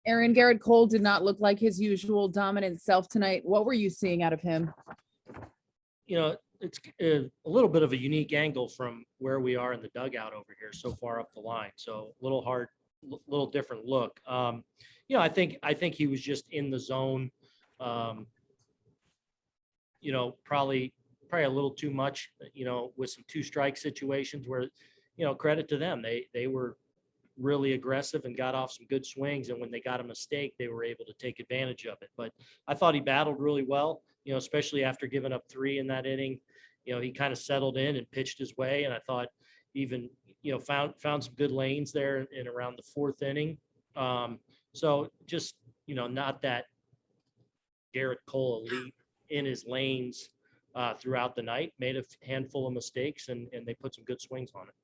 Aaron, Gerrit Cole did not look like his usual dominant self tonight. What were you seeing out of him? It's a little bit of a unique angle from where we are in the dugout over here so far up the line. So a little different look. I think he was just in the zone. Probably a little too much, with some 2-strike situations where, credit to them. They were really aggressive and got off some good swings. And when they got a mistake, they were able to take advantage of it. But I thought he battled really well, especially after giving up 3 in that inning. He kind of settled in and pitched his way. And I thought even, found some good lanes there in around the 4th inning. So just, not that Gerrit Cole elite in his lanes throughout the night, made a handful of mistakes and they put some good swings on it.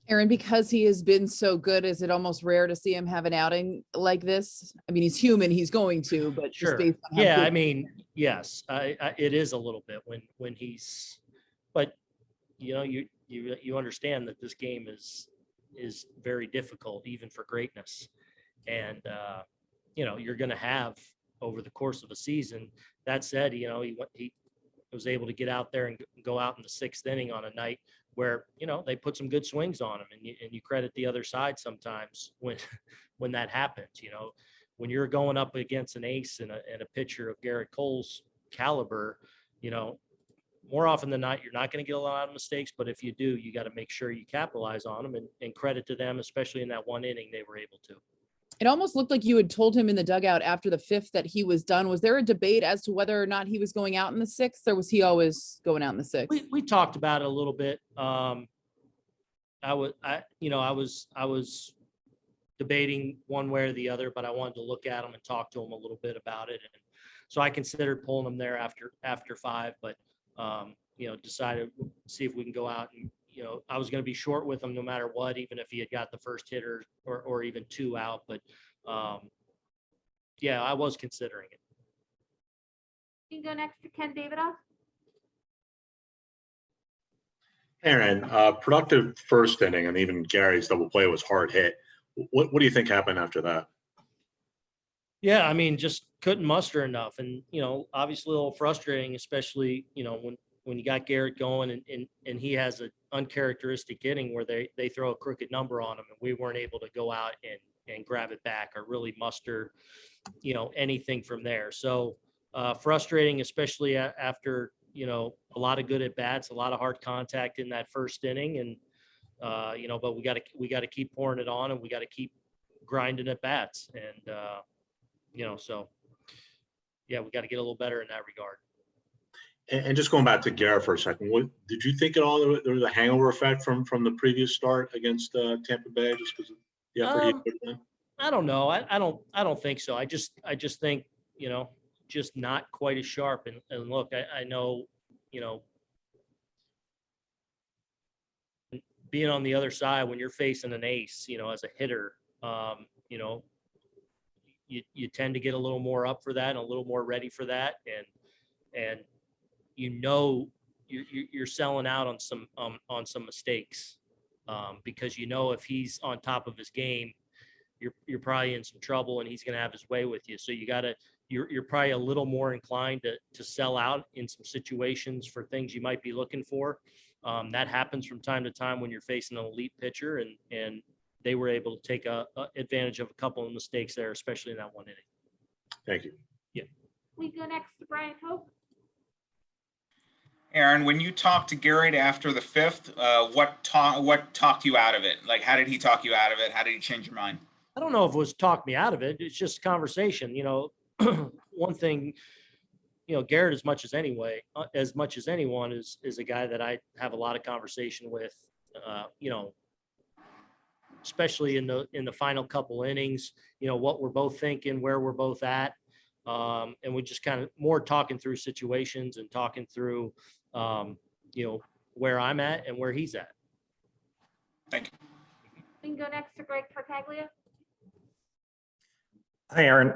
Aaron, because he has been so good, is it almost rare to see him have an outing like this? I mean, he's human, he's going to, but sure. Just based on how Yeah, good- I mean, yes, it is a little bit when he's, but you understand that this game is very difficult even for greatness, and you're going to have over the course of a season. That said, he was able to get out there and go out in the 6th inning on a night where, they put some good swings on him, and you credit the other side sometimes when that happens. When you're going up against an ace and a pitcher of Gerrit Cole's caliber, more often than not, you're not going to get a lot of mistakes, but if you do, you got to make sure you capitalize on them, and credit to them, especially in that 1 inning, they were able to. It almost looked like you had told him in the dugout after the 5th that he was done. Was there a debate as to whether or not he was going out in the 6th, or was he always going out in the 6th? We talked about it a little bit. I was debating one way or the other, but I wanted to look at him and talk to him a little bit about it. And so I considered pulling him there after 5, but decided to see if we can go out and, I was going to be short with him no matter what, even if he had got the first hitter or even 2 out. But I was considering it. You can go next to Ken Davidoff. Aaron, productive 1st inning, and even Gary's double play was hard hit. What do you think happened after that? Yeah, I mean, just couldn't muster enough, and obviously a little frustrating, especially when you got Gerrit going and he has an uncharacteristic inning where they throw a crooked number on him, and we weren't able to go out and grab it back or really muster anything from there. So frustrating, especially after a lot of good at bats, a lot of hard contact in that 1st inning, and but we got to keep pouring it on, and we got to keep grinding at bats, and so we got to get a little better in that regard. And just going back to Gerrit for a second, what did you think at all there was a hangover effect from the previous start against Tampa Bay, just because of the effort he put in? I don't know. I don't think so. I just think just not quite as sharp. And look, I know being on the other side when you're facing an ace, as a hitter, you tend to get a little more up for that and a little more ready for that, and you're selling out on some mistakes, because if he's on top of his game, you're probably in some trouble and he's going to have his way with you. So you're probably a little more inclined to sell out in some situations for things you might be looking for. That happens from time to time when you're facing an elite pitcher, and they were able to take advantage of a couple of mistakes there, especially in that 1 inning. Thank you. Yeah. We go next to Brian Hope. Aaron, when you talked to Gerrit after the 5th, what talked you out of it? Like, how did he talk you out of it? How did he change your mind? I don't know if it was talk me out of it. It's just conversation. One thing, Gerrit, as much as anyone, is a guy that I have a lot of conversation with. Especially in the final couple innings, what we're both thinking, where we're both at, and we just kind of more talking through situations and talking through, where I'm at and where he's at. Thank you. We can go next to Greg Tartaglia. Hi, Aaron.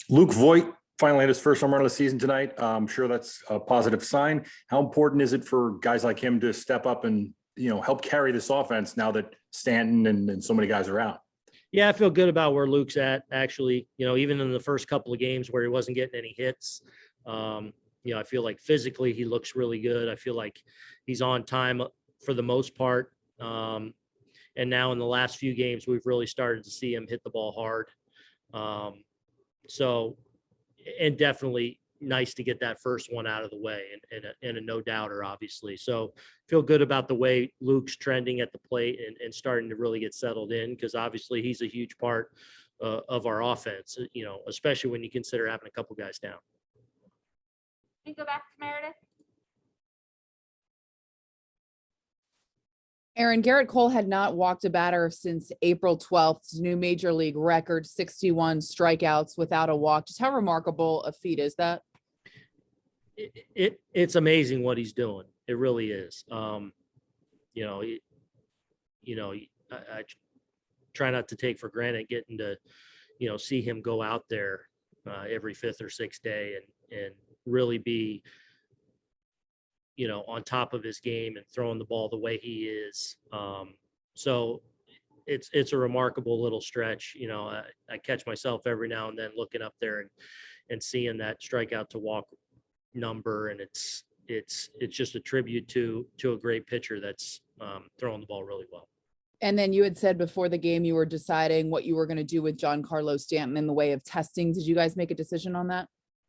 Luke Voit finally had his first home run of the season tonight. I'm sure that's a positive sign. How important is it for guys like him to step up and help carry this offense now that Stanton and so many guys are out? Yeah, I feel good about where Luke's at, actually. Even in the first couple of games where he wasn't getting any hits, I feel like physically he looks really good. I feel like he's on time for the most part. And now in the last few games, we've really started to see him hit the ball hard. And definitely nice to get that first one out of the way, and a no doubter, obviously. So feel good about the way Luke's trending at the plate and starting to really get settled in, because obviously he's a huge part of our offense, especially when you consider having a couple guys down. We go back to Meredith. Aaron, Gerrit Cole had not walked a batter since April 12th, new major league record, 61 strikeouts without a walk. Just how remarkable a feat is that? It's amazing what he's doing. It really is. I try not to take for granted getting to, see him go out there every fifth or sixth day and really be, on top of his game and throwing the ball the way he is. So it's a remarkable little stretch. I catch myself every now and then looking up there and seeing that strikeout to walk number, and it's just a tribute to a great pitcher that's throwing the ball really well. And then you had said before the game you were deciding what you were going to do with Giancarlo Stanton in the way of testing. Did you guys make a decision on that?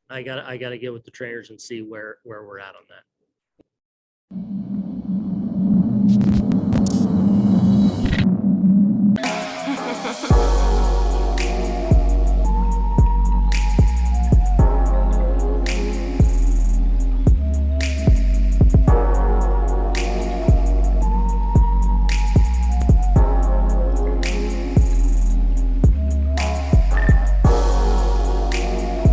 I got to get with the trainers and see where we're at on that.